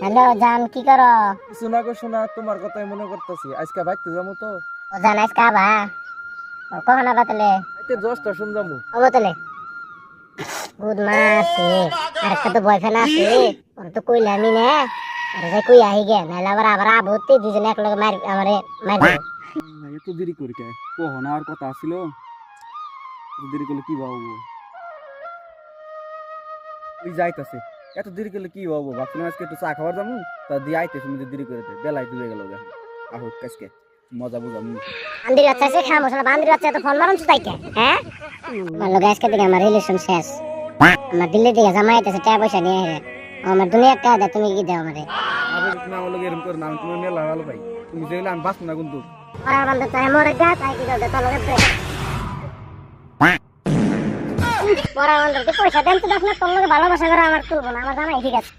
Hello জান, কি করো? শোনা গো শোনা, তোমার কথাই মনে করতেছি। আজকে বাইতে যাবো তো। ও জান, আজকে আবা কখন আবা তাহলে? আইতে 10টা শুন যাবো। ও তাহলে গুড মাসে আর একটা তো বয়ফ্রেন্ড আছে, ওর তো কইলামই না। আরে যাই কই আহি গে, নাইলে আবার আবার আবুতে দুজনে এক লগে মার আমারে মার দিবে। এত দেরি করি কে? কখন আর কথা আসছিল? এত দেরি করলে কি ভাববো? ওই যাইতাছে। এত দেরি করলে কি ভাববো? ভাবছিলাম আজকে একটু চা খাবার যাবো, তা দিয়ে আইতে শুনে দেরি করে দে, বেলায় ডুবে গেল। আহ আজকে মজা বুঝাম। বান্দির বাচ্চা আছে, খামো না বান্দির বাচ্চা তো ফোন মারুন তাই কে? হ্যাঁ, আমার লগে আজকে থেকে আমার রিলেশন শেষ। আমার দিল্লি থেকে জামাই আইতেছে, টাকা পয়সা নিয়ে আইরে। আমার দুনিয়া টাকা দে, তুমি কি দাও আমারে? আবার তুমি আমার লোক এরকম করে না, আমি তোমার মেলা ভালো ভাই। তুমি যেগুলো আমি বাঁচবো না কিন্তু। আর বান্দা চাই মরে গা, তাই কি করতে তোর লগে পড়া বান্দা পয়সা দেন তো, দেখ না তোর লগে ভালোবাসা করে আমার তুলবো না, আমার জামাই ঠিক আছে।